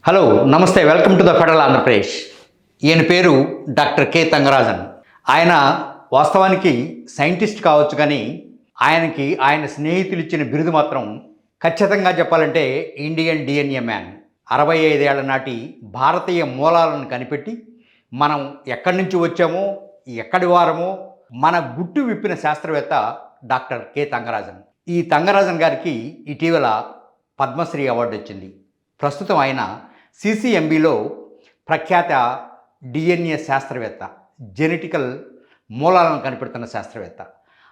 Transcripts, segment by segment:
Hello నమస్తే, welcome to the federal Andhra Pradesh. ఈయన పేరు డాక్టర్ కె తంగరాజన్. ఆయన వాస్తవానికి సైంటిస్ట్ కావచ్చు, కానీ ఆయన స్నేహితులు ఇచ్చిన బిరుదు మాత్రం ఖచ్చితంగా చెప్పాలంటే ఇండియన్ డిఎన్ఏ మ్యాన్. 65 ఏళ్ల నాటి భారతీయ మూలాలను కనిపెట్టి మనం ఎక్కడి నుంచి వచ్చామో, ఎక్కడి వారమో మన గుట్టు విప్పిన శాస్త్రవేత్త డాక్టర్ కె తంగరాజన్. ఈ తంగరాజన్ గారికి ఇటీవల పద్మశ్రీ అవార్డు వచ్చింది. ప్రస్తుతం ఆయన సిసిఎంబిలో ప్రఖ్యాత డిఎన్ఏ శాస్త్రవేత్త, జెనెటికల్ మూలాలను కనిపెడుతున్న శాస్త్రవేత్త.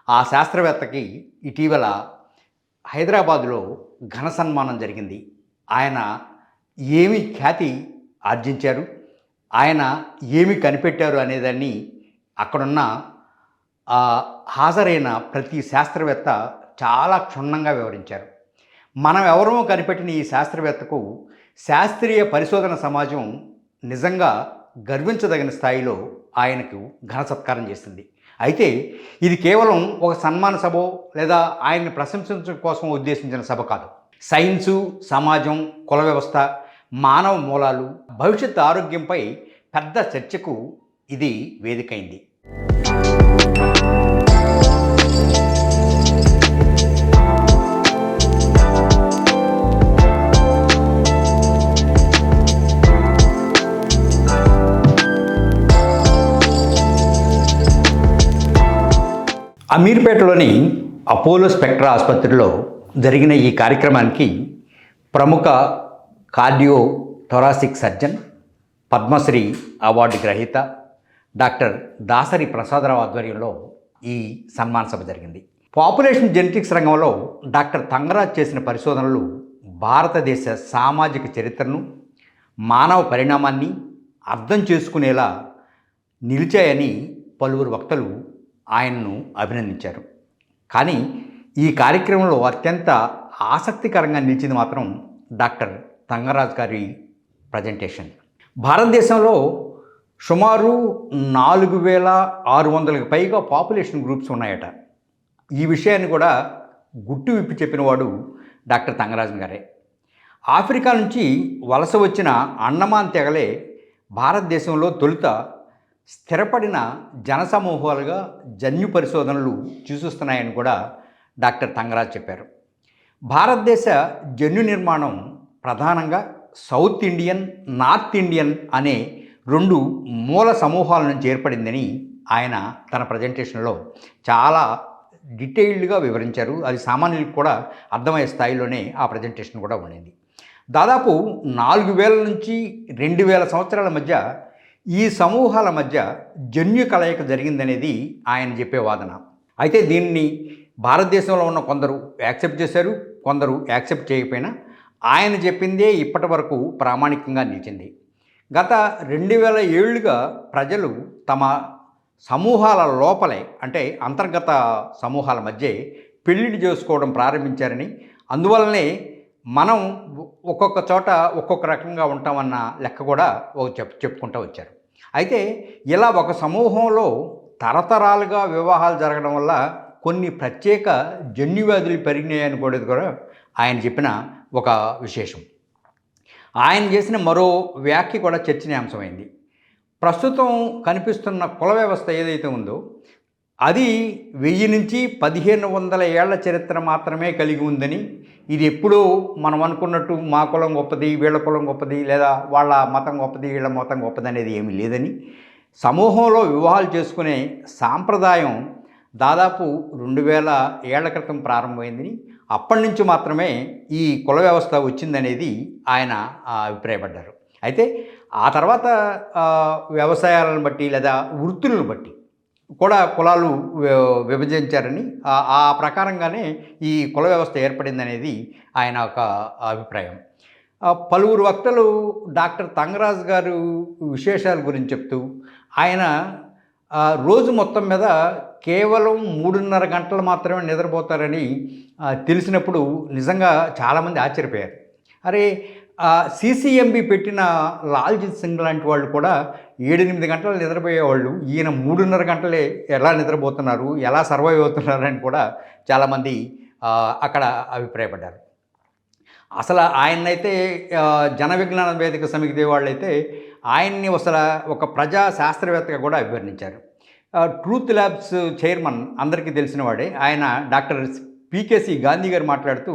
ఆ శాస్త్రవేత్తకి ఇటీవల హైదరాబాదులో ఘన సన్మానం జరిగింది. ఆయన ఏమి ఖ్యాతి ఆర్జించారు, ఆయన ఏమి కనిపెట్టారు అనేదాన్ని అక్కడున్న హాజరైన ప్రతి శాస్త్రవేత్త చాలా క్షుణ్ణంగా వివరించారు. మనం ఎవరో కనిపెట్టిన ఈ శాస్త్రవేత్తకు శాస్త్రీయ పరిశోధన సమాజం నిజంగా గర్వించదగిన స్థాయిలో ఆయనకు ఘన సత్కారం చేసింది. అయితే ఇది కేవలం ఒక సన్మాన సభ లేదా ఆయన్ని ప్రశంసించడం కోసం ఉద్దేశించిన సభ కాదు. సైన్సు, సమాజం, కుల వ్యవస్థ, మానవ మూలాలు, భవిష్యత్ ఆరోగ్యంపై పెద్ద చర్చకు ఇది వేదికైంది. అమీర్పేటలోని అపోలో స్పెక్ట్రా ఆసుపత్రిలో జరిగిన ఈ కార్యక్రమానికి ప్రముఖ cardio thoracic surgeon, Padmashri award గ్రహీత డాక్టర్ దాసరి ప్రసాదరావు ఆధ్వర్యంలో ఈ సన్మాన సభ జరిగింది. పాపులేషన్ జెనెటిక్స్ రంగంలో డాక్టర్ తంగరాజ్ చేసిన పరిశోధనలు భారతదేశ సామాజిక చరిత్రను, మానవ పరిణామాన్ని అర్థం చేసుకునేలా నిలిచాయని పలువురు వక్తలు ఆయన్ను అభినందించారు. కానీ ఈ కార్యక్రమంలో అత్యంత ఆసక్తికరంగా నిలిచింది మాత్రం డాక్టర్ తంగరాజ్ గారి ప్రజెంటేషన్. భారతదేశంలో సుమారు 4600కి పైగా పాపులేషన్ గ్రూప్స్ ఉన్నాయట. ఈ విషయాన్ని కూడా గుట్టు విప్పి చెప్పినవాడు డాక్టర్ తంగరాజన్ గారే. ఆఫ్రికా నుంచి వలస వచ్చిన అండమాన్ తెగలే భారతదేశంలో తొలుత స్థిరపడిన జనసమూహాలుగా జన్యు పరిశోధనలు చూస్తున్నాయని కూడా డాక్టర్ తంగరాజ్ చెప్పారు. భారతదేశ జన్యు నిర్మాణం ప్రధానంగా సౌత్ ఇండియన్, నార్త్ ఇండియన్ అనే 2 మూల సమూహాల నుంచి ఏర్పడిందని ఆయన తన ప్రజెంటేషన్లో చాలా డీటెయిల్డ్గా వివరించారు. అది సామాన్యులకు కూడా అర్థమయ్యే స్థాయిలోనే ఆ ప్రజెంటేషన్ కూడా ఉండింది. దాదాపు 4000 నుంచి 2000 సంవత్సరాల మధ్య ఈ సమూహాల మధ్య జన్యు కలయిక జరిగిందనేది ఆయన చెప్పే వాదన. అయితే దీన్ని భారతదేశంలో ఉన్న కొందరు యాక్సెప్ట్ చేశారు, కొందరు యాక్సెప్ట్ చేయకపోయినా ఆయన చెప్పిందే ఇప్పటి వరకు ప్రామాణికంగా నిలిచింది. గత 2000 ఏళ్లుగా ప్రజలు తమ సమూహాల లోపలే, అంటే అంతర్గత సమూహాల మధ్య పెళ్ళిళ్ళు చేసుకోవడం ప్రారంభించారని, అందువల్లనే మనం ఒక్కొక్క చోట ఒక్కొక్క రకంగా ఉంటామన్న లెక్క కూడా చెప్పుకుంటూ వచ్చారు. అయితే ఇలా ఒక సమూహంలో తరతరాలుగా వివాహాలు జరగడం వల్ల కొన్ని ప్రత్యేక జన్యువ్యాధులు పెరిగినాయని కూడా ఆయన చెప్పిన ఒక విశేషం. ఆయన చేసిన మరో వ్యాఖ్య కూడా చర్చనీయాంశమైంది. ప్రస్తుతం కనిపిస్తున్న కుల వ్యవస్థ ఏదైతే ఉందో అది 1000 నుంచి 1500 ఏళ్ల చరిత్ర మాత్రమే కలిగి ఉందని, ఇది ఎప్పుడూ మనం అనుకున్నట్టు మా కులం గొప్పది, వీళ్ళ కులం గొప్పది, లేదా వాళ్ళ మతం గొప్పది, వీళ్ళ మతం గొప్పది అనేది ఏమీ లేదని, సమూహంలో వివాహాలు చేసుకునే సాంప్రదాయం దాదాపు 2000 ఏళ్ల క్రితం ప్రారంభమైందని, అప్పటి నుంచి మాత్రమే ఈ కుల వ్యవస్థ వచ్చిందనేది ఆయన అభిప్రాయపడ్డారు. అయితే ఆ తర్వాత వ్యవసాయాలను బట్టి లేదా వృత్తులను బట్టి కూడా కులాలు విభజించారని, ఆ ప్రకారంగానే ఈ కుల వ్యవస్థ ఏర్పడిందనేది ఆయన ఒక అభిప్రాయం. పలువురు వక్తలు డాక్టర్ తంగరాజ్ గారు విశేషాల గురించి చెప్తూ ఆయన రోజు మొత్తం మీద కేవలం 3.5 గంటలు మాత్రమే నిద్రపోతారని తెలిసినప్పుడు నిజంగా చాలామంది ఆశ్చర్యపోయారు. అరే, సిసిఎంబి పెట్టిన లాల్జిత్ సింగ్ లాంటి వాళ్ళు కూడా 7-8 గంటలు నిద్రపోయేవాళ్ళు, ఈయన 3.5 గంటలే ఎలా నిద్రపోతున్నారు, ఎలా సర్వైవ్ అవుతున్నారని కూడా చాలామంది అక్కడ అభిప్రాయపడ్డారు. అసలు ఆయన్నైతే జన విజ్ఞాన వేదిక సమితి వాళ్ళైతే ఆయన్ని అసలు ఒక ప్రజా శాస్త్రవేత్తగా కూడా అభివర్ణించారు. ట్రూత్ ల్యాబ్స్ చైర్మన్ అందరికీ తెలిసిన వాడే. ఆయన డాక్టర్ పీకేసీ గాంధీ గారు మాట్లాడుతూ,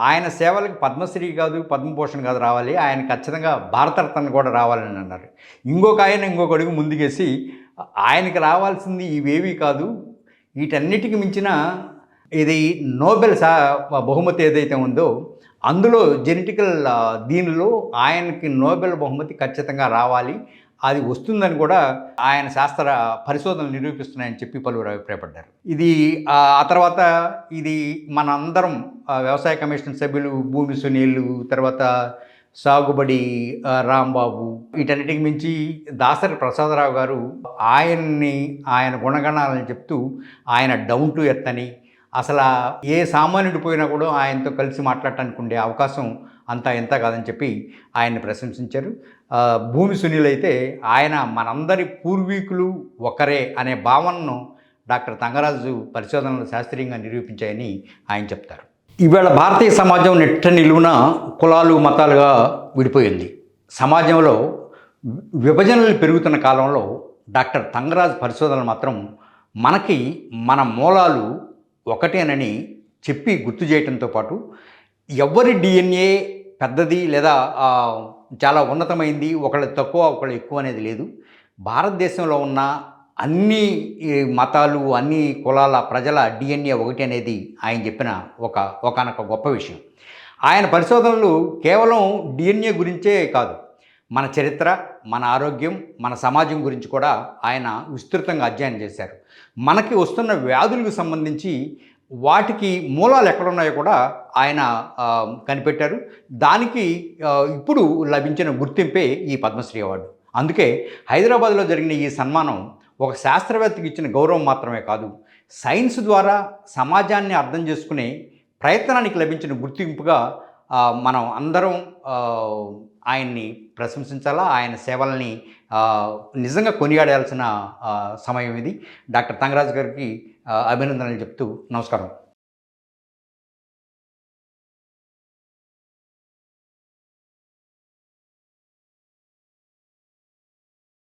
ఆయన సేవలకు పద్మశ్రీ కాదు, పద్మభూషణ్ కాదు రావాలి, ఆయన ఖచ్చితంగా భారతరత్న కూడా రావాలని అన్నారు. ఇంకొక అడుగు ముందుకేసి ఆయనకి రావాల్సింది ఇవేవీ కాదు, వీటన్నిటికి మించిన ఇది నోబెల్ బహుమతి ఏదైతే ఉందో అందులో జెనెటికల్ దీనిలో ఆయనకి నోబెల్ బహుమతి ఖచ్చితంగా రావాలి, అది వస్తుందని కూడా ఆయన శాస్త్ర పరిశోధనలు నిరూపిస్తున్నాయని చెప్పి పలువురు అభిప్రాయపడ్డారు. ఇది ఆ తర్వాత ఇది మనందరం వ్యవసాయ కమిషన్ సభ్యులు భూమి సునీళ్ళు, తర్వాత సాగుబడి రాంబాబు, వీటన్నిటికి మించి దాసరి ప్రసాదరావు గారు ఆయన గుణగణాలని చెప్తూ ఆయన డౌన్ టు ఎర్త్ అని, అసలు ఏ సామాన్యుడు పోయినా కూడా ఆయనతో కలిసి మాట్లాడటానికి ఉండే అవకాశం అంతా ఎంత కాదని చెప్పి ఆయన్ని ప్రశంసించారు. భూమి సునీల్ అయితే ఆయన మనందరి పూర్వీకులు ఒకరే అనే భావనను డాక్టర్ తంగరాజు పరిశోధనలు శాస్త్రీయంగా నిరూపించాయని ఆయన చెప్తారు. ఇవాళ భారతీయ సమాజం నిట్ట నిలువున కులాలు మతాలుగా విడిపోయింది. సమాజంలో విభజనలు పెరుగుతున్న కాలంలో డాక్టర్ తంగరాజు పరిశోధనలు మాత్రం మనకి మన మూలాలు ఒకటేనని చెప్పి గుర్తు చేయడంతో పాటు ఎవరి డిఎన్ఏ పెద్దది లేదా చాలా ఉన్నతమైంది, ఒకళ్ళు తక్కువ ఒకళ్ళు ఎక్కువ అనేది లేదు. భారతదేశంలో ఉన్న అన్ని మతాలు, అన్ని కులాల ప్రజల డిఎన్ఏ ఒకటి అనేది ఆయన చెప్పిన ఒకానొక గొప్ప విషయం. ఆయన పరిశోధనలు కేవలం డిఎన్ఏ గురించే కాదు, మన చరిత్ర, మన ఆరోగ్యం, మన సమాజం గురించి కూడా ఆయన విస్తృతంగా అధ్యయనం చేశారు. మనకి వస్తున్న వ్యాధులకు సంబంధించి వాటికి మూలాలు ఎక్కడున్నాయో కూడా ఆయన కనిపెట్టారు. దానికి ఇప్పుడు లభించిన గుర్తింపే ఈ పద్మశ్రీ అవార్డు. అందుకే హైదరాబాద్లో జరిగిన ఈ సన్మానం ఒక శాస్త్రవేత్తకి ఇచ్చిన గౌరవం మాత్రమే కాదు, సైన్స్ ద్వారా సమాజాన్ని అర్థం చేసుకునే ప్రయత్నానికి లభించిన గుర్తింపుగా మనం అందరం ఆయన్ని ప్రశంసించాలా, ఆయన సేవల్ని నిజంగా కొనియాడాల్సిన సమయం ఇది. డాక్టర్ తంగరాజు గారికి అభినందనలు చెప్తూ నమస్కారం.